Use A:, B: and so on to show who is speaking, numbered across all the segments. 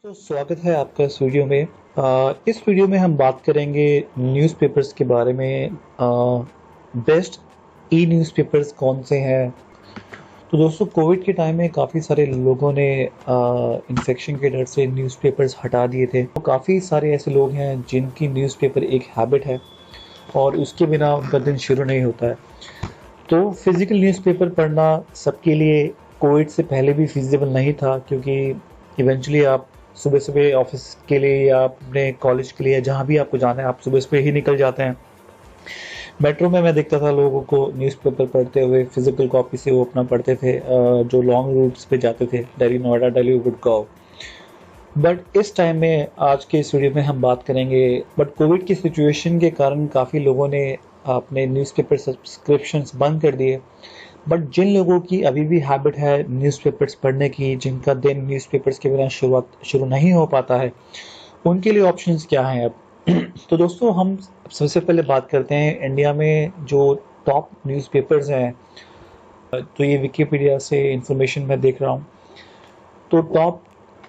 A: दोस्तों स्वागत है आपका इस वीडियो में। इस वीडियो में हम बात करेंगे न्यूज़पेपर्स के बारे में। बेस्ट ई न्यूज़पेपर्स कौन से हैं। तो दोस्तों कोविड के टाइम में काफ़ी सारे लोगों ने इन्फेक्शन के डर से न्यूज़पेपर्स हटा दिए थे। तो काफ़ी सारे ऐसे लोग हैं जिनकी न्यूज़पेपर एक हैबिट है और उसके बिना उनका दिन शुरू नहीं होता है। तो फिज़िकल न्यूज़पेपर पढ़ना सबके लिए कोविड से पहले भी फिजिबल नहीं था, क्योंकि इवेंचुअली आप सुबह-सुबह ऑफ़िस के लिए या अपने कॉलेज के लिए जहाँ भी आपको जाना है, आप सुबह-सुबह ही निकल जाते हैं। मेट्रो में मैं देखता था लोगों को न्यूज़पेपर पढ़ते हुए, फिज़िकल कॉपी से वो अपना पढ़ते थे, जो लॉन्ग रूट्स पे जाते थे, दिल्ली, नोएडा, दिल्ली, गुड़गाँव। बट इस टाइम में आज के इस वीडियो में हम बात करेंगे, बट कोविड की सिचुएशन के कारण काफ़ी लोगों ने अपने न्यूज़पेपर सब्सक्रिप्शंस बंद कर दिए। बट जिन लोगों की अभी भी हैबिट है न्यूज़पेपर्स पढ़ने की, जिनका दिन न्यूज़पेपर्स के बिना शुरू नहीं हो पाता है, उनके लिए ऑप्शंस क्या हैं अब। तो दोस्तों हम सबसे पहले बात करते हैं इंडिया में जो टॉप न्यूज़पेपर्स हैं। तो ये विकिपीडिया से इंफॉर्मेशन मैं देख रहा हूँ। तो टॉप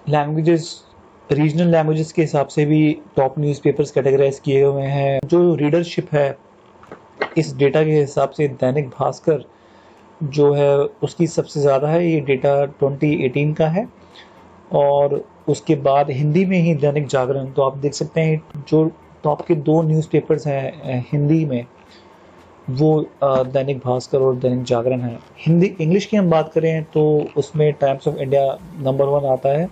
A: लैंग्वेजेस, रीजनल लैंग्वेजेस के हिसाब से भी टॉप न्यूज़पेपर्स कैटेगराइज किए हुए हैं। जो रीडरशिप है इस डेटा के हिसाब से दैनिक भास्कर जो है उसकी सबसे ज़्यादा है। ये डेटा 2018 का है। और उसके बाद हिंदी में ही दैनिक जागरण। तो आप देख सकते हैं जो टॉप के दो न्यूज़पेपर्स हैं हिंदी में, वो दैनिक भास्कर और दैनिक जागरण है। हिंदी इंग्लिश की हम बात करें तो उसमें टाइम्स ऑफ इंडिया नंबर 1 आता है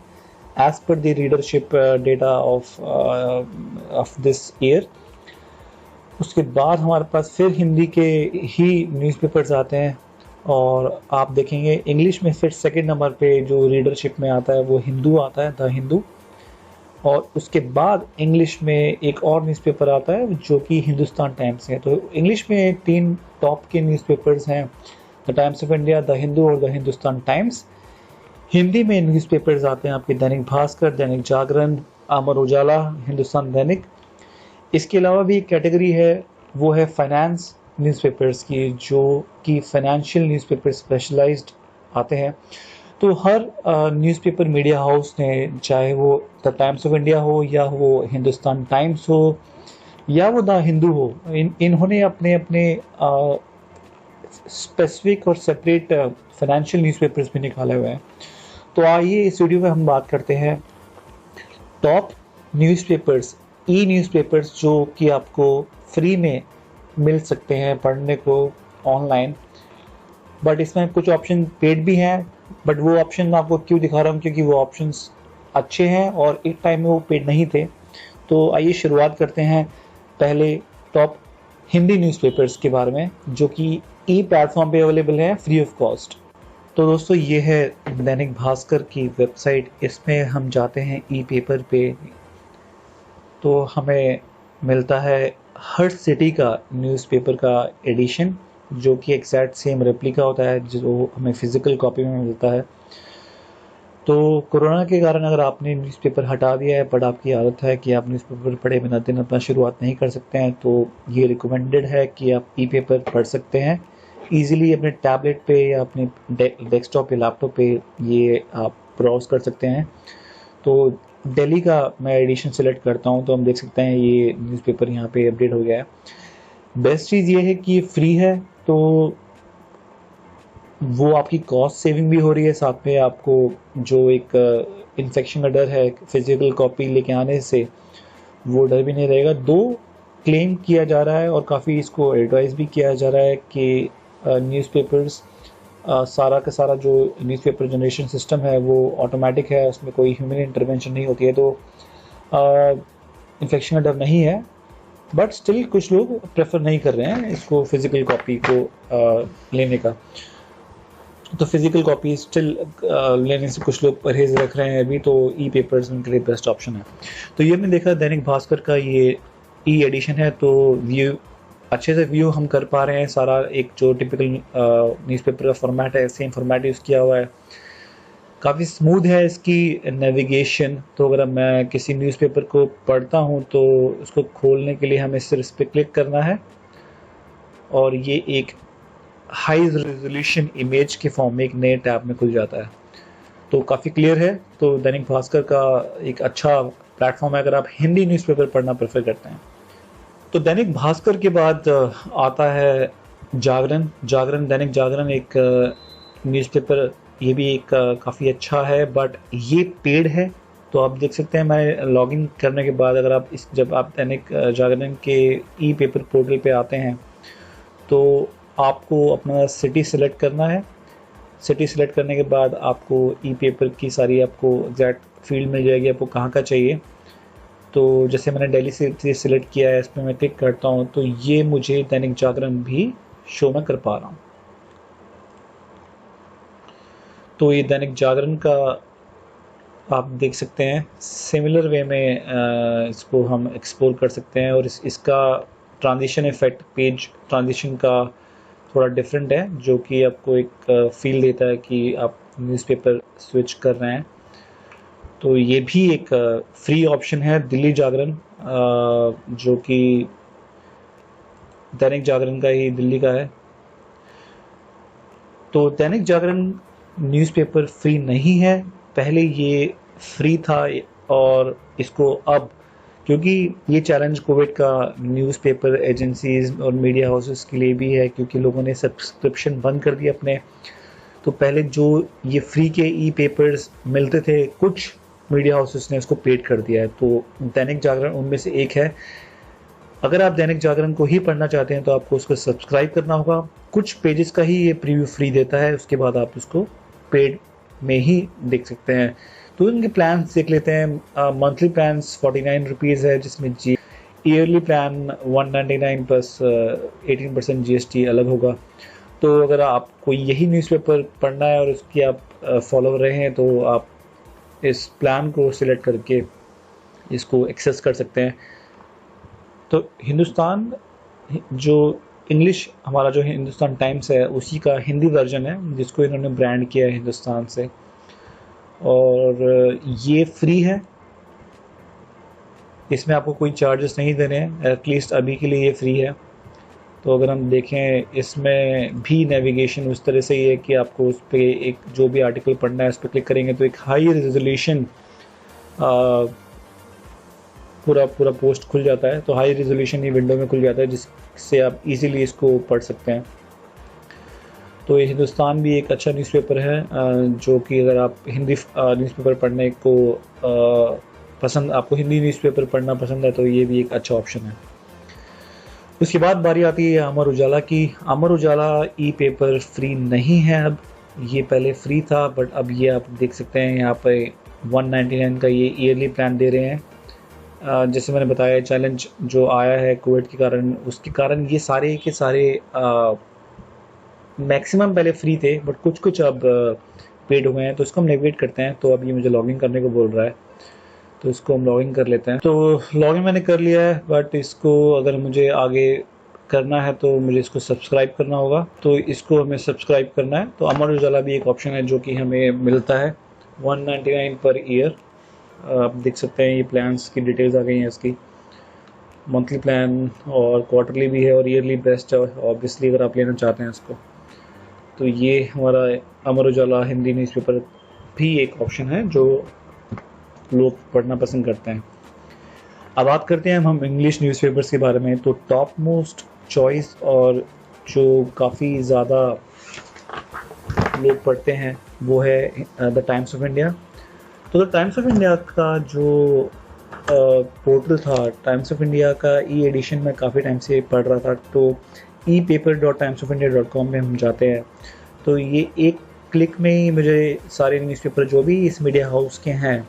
A: as per the readership data of this year. उसके बाद हमारे पास फिर हिंदी के ही न्यूज़पेपर्स आते हैं और आप देखेंगे इंग्लिश में फिर सेकंड नंबर पे जो रीडरशिप में आता है वो हिंदू आता है, द हिंदू। और उसके बाद इंग्लिश में एक और न्यूज़पेपर आता है जो कि हिंदुस्तान टाइम्स है। तो इंग्लिश में 3 टॉप के न्यूज़पेपर्स हैं, the times of India, the Hindu और द हिंदुस्तान टाइम्स। हिंदी में न्यूज़पेपर्स आते हैं आपके दैनिक भास्कर, दैनिक जागरण, अमर उजाला, हिंदुस्तान दैनिक। इसके अलावा भी एक कैटेगरी है, वो है फाइनेंस न्यूज़पेपर्स की, जो कि फाइनेंशियल न्यूज़पेपर स्पेशलाइज्ड आते हैं। तो हर न्यूज़पेपर मीडिया हाउस ने, चाहे वो द टाइम्स ऑफ इंडिया हो या वो हिंदुस्तान टाइम्स हो या वो द हिंदू हो, इन्होंने अपने अपने स्पेसिफिक और सेपरेट फाइनेंशियल न्यूज़पेपर्स भी निकाले हुए हैं। तो आइए इस वीडियो में हम बात करते हैं टॉप न्यूज़पेपर्स, ई न्यूज़पेपर्स जो कि आपको फ्री में मिल सकते हैं पढ़ने को ऑनलाइन। बट इसमें कुछ ऑप्शन पेड भी हैं, बट वो ऑप्शन मैं आपको क्यों दिखा रहा हूँ, क्योंकि वो ऑप्शंस अच्छे हैं और एक टाइम में वो पेड नहीं थे। तो आइए शुरुआत करते हैं पहले टॉप हिंदी न्यूज़पेपर्स के बारे में, जो कि ई प्लेटफॉर्म पे अवेलेबल है फ्री ऑफ कॉस्ट। तो दोस्तों ये है दैनिक भास्कर की वेबसाइट। इसमें हम जाते हैं ई पेपर पे, तो हमें मिलता है हर सिटी का न्यूज़पेपर का एडिशन, जो कि एग्जैक्ट सेम रेप्लिका होता है जो हमें फिज़िकल कॉपी में मिलता है। तो कोरोना के कारण अगर आपने न्यूज़पेपर हटा दिया है बट आपकी आदत है कि आप न्यूज़पेपर पढ़े बिना दिन अपना शुरुआत नहीं कर सकते हैं, तो ये रिकमेंडेड है कि आप ई पेपर पढ़ सकते हैं ईज़िली अपने टैबलेट पे या अपने डेस्कटॉप या लैपटॉप पे। ये आप ब्राउज़ कर सकते हैं। तो दिल्ली का मैं एडिशन सेलेक्ट करता हूँ, तो हम देख सकते हैं ये न्यूज़पेपर यहाँ पे अपडेट हो गया है। बेस्ट चीज़ ये है कि ये फ्री है, तो वो आपकी कॉस्ट सेविंग भी हो रही है। साथ में आपको जो एक इन्फेक्शन का डर है फिजिकल कॉपी लेके आने से, वो डर भी नहीं रहेगा। दो क्लेम किया जा रहा है और काफ़ी इसको एडवाइस भी किया जा रहा है कि न्यूज़पेपर्स सारा का सारा जो न्यूज़पेपर जनरेशन सिस्टम है वो ऑटोमेटिक है, उसमें कोई ह्यूमन इंटरवेंशन नहीं होती है, तो इन्फेक्शन का डर नहीं है। बट स्टिल कुछ लोग प्रेफर नहीं कर रहे हैं इसको फिज़िकल कॉपी को लेने का। तो फिज़िकल कॉपी स्टिल लेने से कुछ लोग परहेज रख रहे हैं अभी, तो ई पेपर्स उनके लिए बेस्ट ऑप्शन है। तो ये हमने देखा दैनिक भास्कर का ये ई एडिशन है, तो व्यू अच्छे से व्यू हम कर पा रहे हैं। सारा एक जो टिपिकल न्यूज़पेपर का फॉर्मेट है सेम फॉर्मेट यूज़ किया हुआ है। काफ़ी स्मूथ है इसकी नेविगेशन। तो अगर मैं किसी न्यूज़पेपर को पढ़ता हूँ तो उसको खोलने के लिए हमें सिर्फ इस पर क्लिक करना है और ये एक हाई रेजोल्यूशन इमेज के फॉर्म में एक नए टैब में खुल जाता है। तो काफ़ी क्लियर है। तो दैनिक भास्कर का एक अच्छा प्लेटफॉर्म है अगर आप हिंदी न्यूज़पेपर पढ़ना प्रेफर करते हैं। तो दैनिक भास्कर के बाद आता है जागरण। दैनिक जागरण एक न्यूज़पेपर, ये भी एक काफ़ी अच्छा है, बट ये पेड है। तो आप देख सकते हैं, मैं लॉगिन करने के बाद अगर आप जब आप दैनिक जागरण के ई पेपर पोर्टल पे आते हैं तो आपको अपना सिटी सिलेक्ट करना है। सिटी सिलेक्ट करने के बाद आपको ई पेपर की सारी आपको एग्जैक्ट फील्ड मिल जाएगी, आपको कहाँ का चाहिए। तो जैसे मैंने दिल्ली से सिलेक्ट किया है, इस पर मैं क्लिक करता हूँ तो ये मुझे दैनिक जागरण भी शो में कर पा रहा हूँ। तो ये दैनिक जागरण का आप देख सकते हैं, सिमिलर वे में इसको हम एक्सप्लोर कर सकते हैं। और इसका ट्रांजिशन इफेक्ट, पेज ट्रांजिशन का थोड़ा डिफरेंट है, जो कि आपको एक फील देता है कि आप न्यूज़पेपर स्विच कर रहे हैं। तो ये भी एक फ्री ऑप्शन है, दिल्ली जागरण, जो कि दैनिक जागरण का ही दिल्ली का है। तो दैनिक जागरण न्यूज़पेपर फ्री नहीं है, पहले ये फ्री था और इसको अब, क्योंकि ये चैलेंज कोविड का न्यूज़पेपर एजेंसीज और मीडिया हाउसेस के लिए भी है, क्योंकि लोगों ने सब्सक्रिप्शन बंद कर दिए अपने। तो पहले जो ये फ्री के ई पेपर्स मिलते थे, कुछ मीडिया हाउसेस ने इसको पेड कर दिया है। तो दैनिक जागरण उनमें से एक है। अगर आप दैनिक जागरण को ही पढ़ना चाहते हैं तो आपको उसको सब्सक्राइब करना होगा। कुछ पेजेस का ही ये प्रीव्यू फ्री देता है, उसके बाद आप उसको पेड में ही देख सकते हैं। तो इनके प्लान्स देख लेते हैं। मंथली प्लान्स 49 रुपीज़ है, जिसमें जी ईयरली प्लान 199 प्लस 18% GST अलग होगा। तो अगर आपको यही न्यूज़पेपर पढ़ना है और उसकी आप फॉलोअर रहे हैं तो आप इस प्लान को सिलेक्ट करके इसको एक्सेस कर सकते हैं। तो हिंदुस्तान, जो इंग्लिश हमारा जो हिंदुस्तान टाइम्स है, उसी का हिंदी वर्जन है, जिसको इन्होंने ब्रांड किया है हिंदुस्तान से, और ये फ्री है। इसमें आपको कोई चार्जेस नहीं देने हैं, एटलीस्ट अभी के लिए ये फ्री है। तो अगर हम देखें, इसमें भी नेविगेशन उस तरह से ही है कि आपको उस पर एक जो भी आर्टिकल पढ़ना है उस पर क्लिक करेंगे तो एक हाई रेजोल्यूशन पूरा पोस्ट खुल जाता है। तो हाई रेजोल्यूशन ये विंडो में खुल जाता है, जिससे आप इजीली इसको पढ़ सकते हैं। तो ये हिंदुस्तान भी एक अच्छा न्यूज़पेपर है, जो कि अगर आप हिंदी न्यूज़पेपर पढ़ने को आपको हिंदी न्यूज़पेपर पढ़ना पसंद है तो ये भी एक अच्छा ऑप्शन है। उसके बाद बारी आती है अमर उजाला की। अमर उजाला ई पेपर फ्री नहीं है अब, ये पहले फ्री था, बट अब ये आप देख सकते हैं यहाँ पे 199 का ये ईयरली प्लान दे रहे हैं। जैसे मैंने बताया, चैलेंज जो आया है कोविड के कारण, उसके कारण ये सारे के सारे मैक्सिमम पहले फ्री थे, बट कुछ अब पेड हो गए हैं। तो इसको हम नेविगेट करते हैं। तो अब ये मुझे लॉगिन करने को बोल रहा है, तो इसको हम लॉगिन कर लेते हैं। तो लॉगिन मैंने कर लिया है, बट इसको अगर मुझे आगे करना है तो मुझे इसको सब्सक्राइब करना होगा। तो इसको हमें सब्सक्राइब करना है। तो अमर उजाला भी एक ऑप्शन है जो कि हमें मिलता है 199 पर ईयर। आप देख सकते हैं ये प्लान्स की डिटेल्स आ गई हैं इसकी। मंथली प्लान और क्वार्टरली भी है और ईयरली बेस्ट है ऑब्वियसली, अगर आप लेना चाहते हैं इसको। तो ये हमारा अमर उजाला हिंदी न्यूज़पेपर भी एक ऑप्शन है जो लोग पढ़ना पसंद करते हैं। अब बात करते हैं हम इंग्लिश न्यूज़पेपर्स के बारे में। तो टॉप मोस्ट चॉइस और जो काफ़ी ज़्यादा लोग पढ़ते हैं वो है द टाइम्स ऑफ इंडिया। तो द टाइम्स ऑफ इंडिया का जो पोर्टल था, टाइम्स ऑफ इंडिया का ई एडिशन में काफ़ी टाइम से पढ़ रहा था। तो epaper.timesofindia.com में हम जाते हैं तो ये एक क्लिक में ही मुझे सारे न्यूज़पेपर जो भी इस मीडिया हाउस के हैं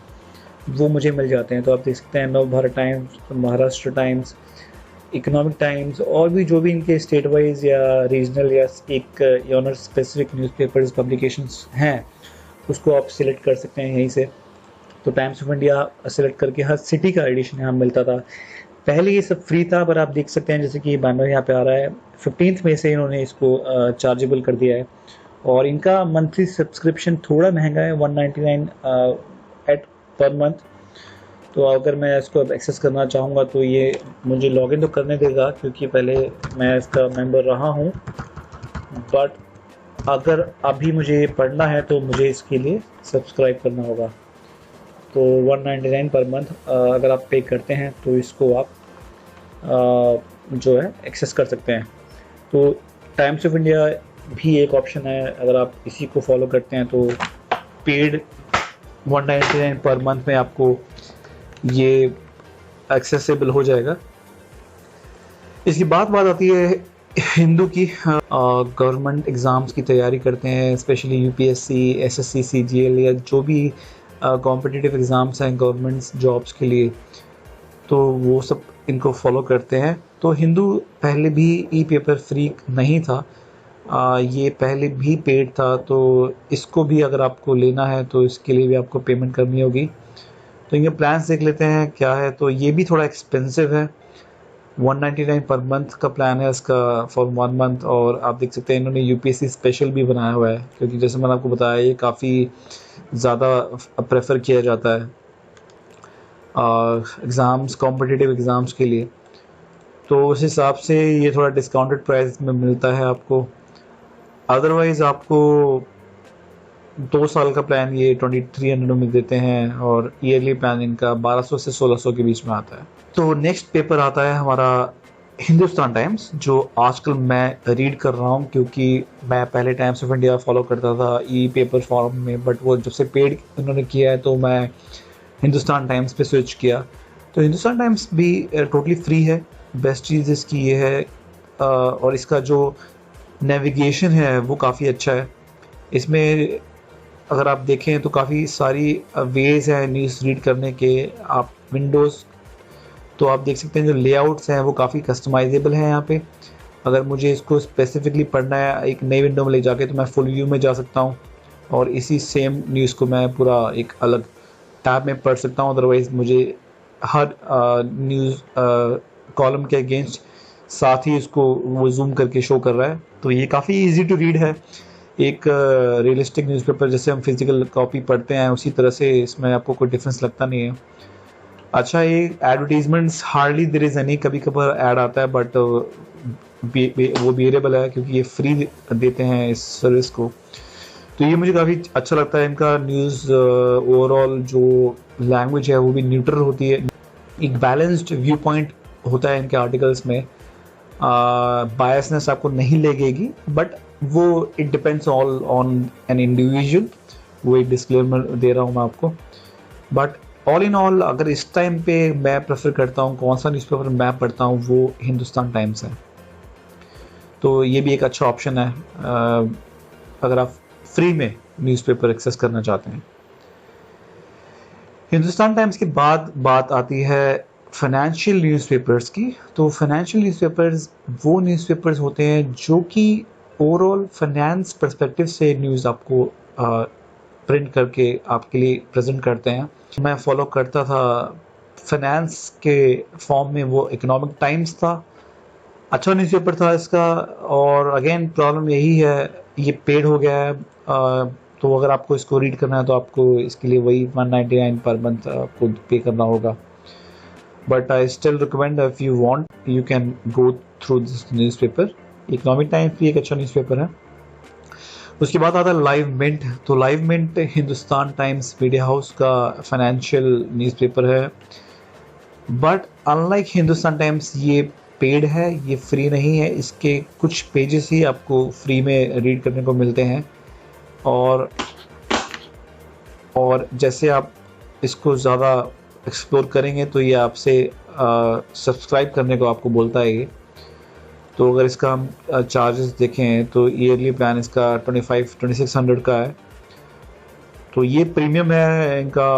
A: वो मुझे मिल जाते हैं। तो आप देख सकते हैं नव Bharat times, Maharashtra times, economic times, और भी जो भी इनके स्टेट वाइज या रीजनल या एक ऑनर स्पेसिफिक न्यूज़पेपर्स पब्लिकेशंस हैं, उसको आप सिलेक्ट कर सकते हैं यहीं से। तो टाइम्स ऑफ इंडिया सेलेक्ट करके हर सिटी का एडिशन यहाँ मिलता था। पहले ये सब फ्री था, पर आप देख सकते हैं जैसे कि बैनर यहाँ पे आ रहा है, 15 मई से इन्होंने इसको चार्जेबल कर दिया है। और इनका मंथली सब्सक्रिप्शन थोड़ा महंगा है, 199 एट पर मंथ। तो अगर मैं इसको अब एक्सेस करना चाहूँगा तो ये मुझे लॉगिन तो करने देगा, क्योंकि पहले मैं इसका मेंबर रहा हूँ, बट अगर अभी मुझे पढ़ना है तो मुझे इसके लिए सब्सक्राइब करना होगा। तो 199 पर मंथ अगर आप पे करते हैं तो इसको आप जो है एक्सेस कर सकते हैं। तो टाइम्स ऑफ इंडिया भी एक ऑप्शन है, अगर आप इसी को फॉलो करते हैं तो पेड 199 पर मंथ में आपको ये एक्सेसिबल हो जाएगा। इसकी बात आती है हिंदू की। गवर्नमेंट एग्ज़ाम्स की तैयारी करते हैं, स्पेशली यूपीएससी, एसएससी, सीजीएल या जो भी कॉम्पिटिटिव एग्ज़ाम्स हैं गवर्नमेंट जॉब्स के लिए, तो वो सब इनको फॉलो करते हैं। तो हिंदू पहले भी ई पेपर फ्री नहीं था, ये पहले भी पेड था। तो इसको भी अगर आपको लेना है तो इसके लिए भी आपको पेमेंट करनी होगी। तो इनके प्लान्स देख लेते हैं क्या है। तो ये भी थोड़ा एक्सपेंसिव है, 199 पर मंथ का प्लान है इसका फॉर 1 मंथ। और आप देख सकते हैं इन्होंने यूपीएससी स्पेशल भी बनाया हुआ है, क्योंकि जैसे मैंने आपको बताया ये काफ़ी ज़्यादा प्रेफर किया जाता है एग्ज़ाम्स, कॉम्पिटिटिव एग्ज़ाम्स के लिए। तो उस हिसाब से ये थोड़ा डिस्काउंटेड प्राइस में मिलता है आपको। अदरवाइज़ आपको 2 साल का प्लान ये 2300 में देते हैं, और ईयरली प्लान इनका 1200 से 1600 के बीच में आता है। तो नेक्स्ट पेपर आता है हमारा हिंदुस्तान टाइम्स, जो आजकल मैं रीड कर रहा हूँ, क्योंकि मैं पहले टाइम्स ऑफ इंडिया फॉलो करता था ई पेपर फॉर्म में, बट वो जब से पेड उन्होंने किया है तो मैं हिंदुस्तान टाइम्स पे स्विच किया। तो हिंदुस्तान टाइम्स भी टोटली फ्री है। बेस्ट चीज़ इसकी ये है, और इसका जो नेविगेशन है वो काफ़ी अच्छा है। इसमें अगर आप देखें तो काफ़ी सारी वेज़ हैं न्यूज़ रीड करने के। आप विंडोज़ तो आप देख सकते हैं, जो लेआउट्स हैं वो काफ़ी कस्टमाइजेबल हैं यहाँ पे। अगर मुझे इसको स्पेसिफिकली पढ़ना है एक नई विंडो में ले जाके, तो मैं फुल व्यू में जा सकता हूँ और इसी सेम न्यूज़ को मैं पूरा एक अलग टैब में पढ़ सकता हूँ। अदरवाइज़ मुझे हर न्यूज़ कॉलम के अगेंस्ट साथ ही इसको वो जूम करके शो कर रहा है। तो ये काफ़ी इजी टू रीड है। एक रियलिस्टिक न्यूज़पेपर जैसे हम फिजिकल कॉपी पढ़ते हैं उसी तरह से इसमें आपको कोई डिफरेंस लगता नहीं है। अच्छा, ये advertisements hardly there is any, कभी कभार ऐड आता है, बट वो वेरिएबल है क्योंकि ये फ्री देते हैं इस सर्विस को। तो ये मुझे काफ़ी अच्छा लगता है। इनका न्यूज़ ओवरऑल जो लैंग्वेज है वो भी न्यूट्रल होती है, एक बैलेंस्ड व्यू पॉइंट होता है इनके आर्टिकल्स में। बायसनेस आपको नहीं लगेगी, बट वो it depends all on an individual. वो एक डिस्क्लेमर दे रहा हूँ मैं आपको। बट ऑल इन ऑल अगर इस टाइम पे मैं प्रेफर करता हूँ, कौन सा न्यूज़पेपर मैं पढ़ता हूँ, वो हिंदुस्तान टाइम्स है। तो ये भी एक अच्छा ऑप्शन है अगर आप फ्री में न्यूज़पेपर एक्सेस करना चाहते हैं। हिंदुस्तान टाइम्स के बाद बात आती है फाइनेंशियल न्यूज़पेपर्स की। तो फाइनेंशियल न्यूज़पेपर्स वो न्यूज़पेपर्स होते हैं जो कि ओवरऑल फाइनेंस पर्सपेक्टिव से न्यूज़ आपको प्रिंट करके आपके लिए प्रेजेंट करते हैं। मैं फॉलो करता था फाइनेंस के फॉर्म में, वो इकोनॉमिक टाइम्स था, अच्छा न्यूज़पेपर था इसका। और अगेन प्रॉब्लम यही है, ये पेड हो गया है। तो अगर आपको इसको रीड करना है तो आपको इसके लिए वही 199 पर मंथ आपको पे करना होगा। But I still recommend, if you want you can go through this newspaper. Economic Times भी एक अच्छा न्यूज़पेपर है। उसके बाद आता है लाइव मिंट। तो Live Mint Hindustan Times media house का फाइनेंशियल न्यूज़पेपर है, बट अनलाइक हिंदुस्तान टाइम्स ये पेड है, ये फ्री नहीं है। इसके कुछ पेजेस ही आपको फ्री में रीड करने को मिलते हैं। और जैसे आप इसको ज़्यादा एक्सप्लोर करेंगे तो ये आपसे सब्सक्राइब करने को आपको बोलता है ये। तो अगर इसका हम चार्जेस देखें तो ईयरली प्लान इसका 2600 का है। तो ये प्रीमियम है इनका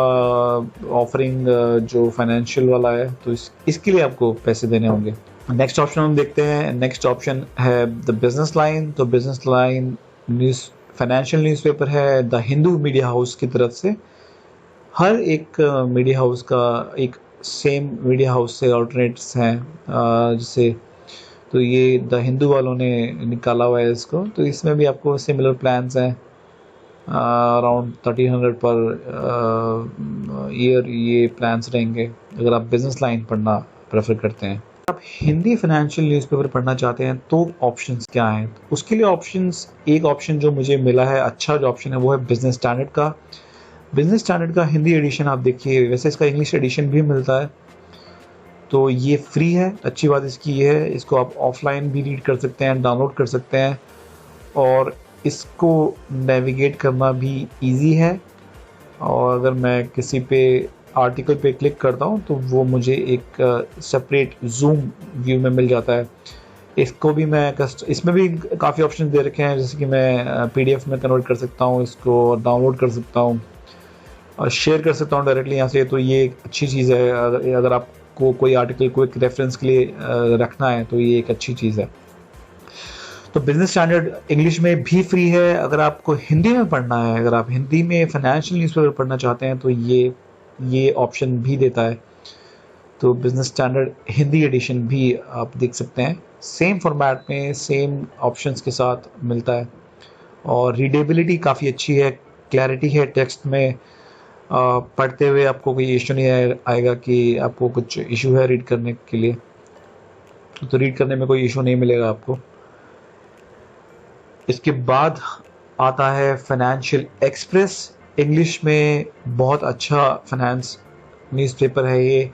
A: ऑफरिंग जो फाइनेंशियल वाला है, तो इसके लिए आपको पैसे देने होंगे। नेक्स्ट ऑप्शन हम देखते हैं। नेक्स्ट ऑप्शन है द बिजनेस लाइन। तो business line news financial newspaper है द हिंदू मीडिया हाउस की तरफ से। हर एक मीडिया हाउस का एक सेम मीडिया हाउस से ऑल्टरनेट्स हैं, जैसे तो ये द हिंदू वालों ने निकाला हुआ है इसको। तो इसमें भी आपको सिमिलर प्लान्स हैं, अराउंड 1300 पर ईयर ये प्लान्स रहेंगे अगर आप बिजनेस लाइन पढ़ना प्रेफर करते हैं। आप हिंदी फाइनेंशियल न्यूज़पेपर पढ़ना चाहते हैं तो ऑप्शंस क्या हैं? उसके लिए ऑप्शंस, एक ऑप्शन जो मुझे मिला है, अच्छा जो ऑप्शन है वो है बिजनेस स्टैंडर्ड का। बिजनेस स्टैंडर्ड का हिंदी एडिशन आप देखिए, वैसे इसका इंग्लिश एडिशन भी मिलता है, तो ये फ्री है। अच्छी बात इसकी ये है, इसको आप ऑफलाइन भी रीड कर सकते हैं, डाउनलोड कर सकते हैं, और इसको नेविगेट करना भी इजी है। और अगर मैं किसी पे आर्टिकल पे क्लिक करता हूँ तो वो मुझे एक सेपरेट जूम व्यू में मिल जाता है। इसको भी मैं इसमें भी काफ़ी ऑप्शन दे रखे हैं, जैसे कि मैं पीडीएफ में कन्वर्ट कर सकता हूँ, इसको डाउनलोड कर सकता हूँ और शेयर कर सकता हूँ डायरेक्टली यहाँ से। तो ये एक अच्छी चीज़ है, अगर आपको कोई आर्टिकल को एक रेफरेंस के लिए रखना है तो ये एक अच्छी चीज़ है। तो बिजनेस स्टैंडर्ड इंग्लिश में भी फ्री है। अगर आपको हिंदी में पढ़ना है, अगर आप हिंदी में फाइनेंशियल न्यूज़पेपर पढ़ना चाहते हैं तो ये ऑप्शन भी देता है। तो बिजनेस स्टैंडर्ड हिंदी एडिशन भी आप देख सकते हैं, सेम फॉर्मेट में सेम ऑप्शंस के साथ मिलता है, और रीडेबिलिटी काफ़ी अच्छी है, क्लैरिटी है टेक्स्ट में। पढ़ते हुए आपको कोई इशू नहीं आएगा कि आपको कुछ इशू है रीड करने के लिए, तो रीड करने में कोई इशू नहीं मिलेगा आपको। इसके बाद आता है फाइनेंशियल एक्सप्रेस। इंग्लिश में बहुत अच्छा फाइनेंस न्यूज़पेपर है ये।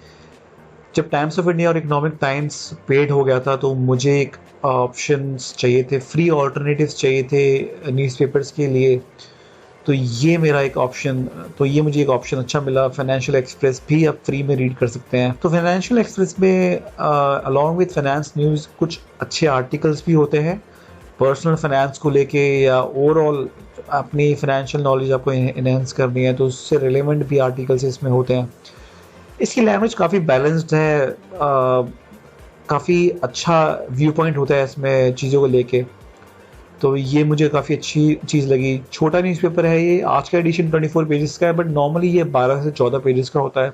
A: जब टाइम्स ऑफ इंडिया और इकोनॉमिक टाइम्स पेड हो गया था तो मुझे एक ऑप्शंस चाहिए थे, फ्री ऑल्टरनेटिव्स चाहिए थे न्यूज़पेपर्स के लिए, तो ये मुझे एक ऑप्शन अच्छा मिला। फाइनेंशियल एक्सप्रेस भी आप फ्री में रीड कर सकते हैं। तो फाइनेंशियल एक्सप्रेस में अलॉन्ग विद फाइनेंस न्यूज़ कुछ अच्छे आर्टिकल्स भी होते हैं, पर्सनल फाइनेंस को लेके या ओवरऑल अपनी फाइनेंशियल नॉलेज आपको इनहेंस करनी है तो उससे रिलेवेंट भी आर्टिकल्स इसमें होते हैं। इसकी लैंग्वेज काफ़ी बैलेंस्ड है, काफ़ी अच्छा व्यू पॉइंट होता है इसमें चीज़ों को लेके, तो ये मुझे काफ़ी अच्छी चीज़ लगी। छोटा न्यूज़पेपर है ये, आज का एडिशन 24 पेजेस का है, बट नॉर्मली ये 12 से 14 पेजेस का होता है।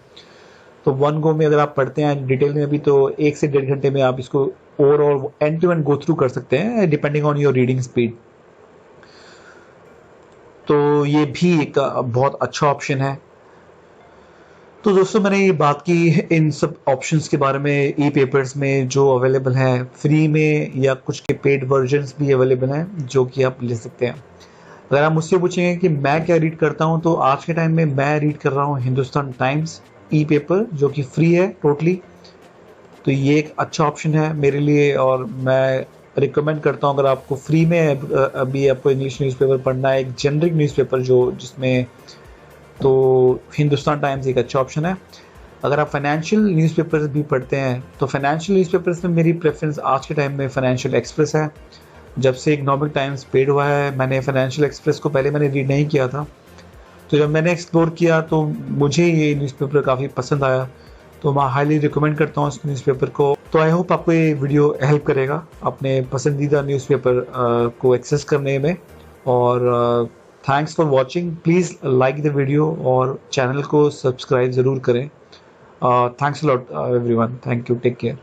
A: तो वन गो में अगर आप पढ़ते हैं डिटेल में भी तो 1 से 1.5 घंटे में आप इसको overall end to end go through कर सकते हैं, depending on your reading speed. तो ये भी एक बहुत अच्छा ऑप्शन है। तो दोस्तों, मैंने ये बात की इन सब ऑप्शंस के बारे में, ई पेपर्स में जो अवेलेबल हैं फ्री में, या कुछ के पेड वर्जन्स भी अवेलेबल हैं जो कि आप ले सकते हैं। अगर आप मुझसे पूछेंगे कि मैं क्या रीड करता हूं, तो आज के टाइम में मैं रीड कर रहा हूं हिंदुस्तान टाइम्स ई पेपर, जो कि फ्री है टोटली। तो ये एक अच्छा ऑप्शन है मेरे लिए, और मैं रिकमेंड करता हूं, अगर आपको फ्री में अभी आपको इंग्लिश न्यूज़पेपर पढ़ना है, एक जेनरिक न्यूज़पेपर जिसमें, तो हिंदुस्तान टाइम्स एक अच्छा ऑप्शन है। अगर आप फाइनेंशियल न्यूज़पेपर्स भी पढ़ते हैं तो फाइनेंशियल न्यूज़पेपर्स में मेरी प्रेफरेंस आज के टाइम में फाइनेंशियल एक्सप्रेस है। जब से इकोनॉमिक टाइम्स पेड हुआ है, मैंने फाइनेंशियल एक्सप्रेस को पहले मैंने रीड नहीं किया था, तो जब मैंने एक्सप्लोर किया तो मुझे ये न्यूज़पेपर काफ़ी पसंद आया, तो मैं हाईली रिकमेंड करता हूँ इस न्यूज़पेपर को। तो आई होप आपको ये वीडियो हेल्प करेगा अपने पसंदीदा न्यूज़पेपर को एक्सेस करने में। और thanks for watching, please like the video और चैनल को सब्सक्राइब ज़रूर करें। Thanks a lot everyone, thank you, take care.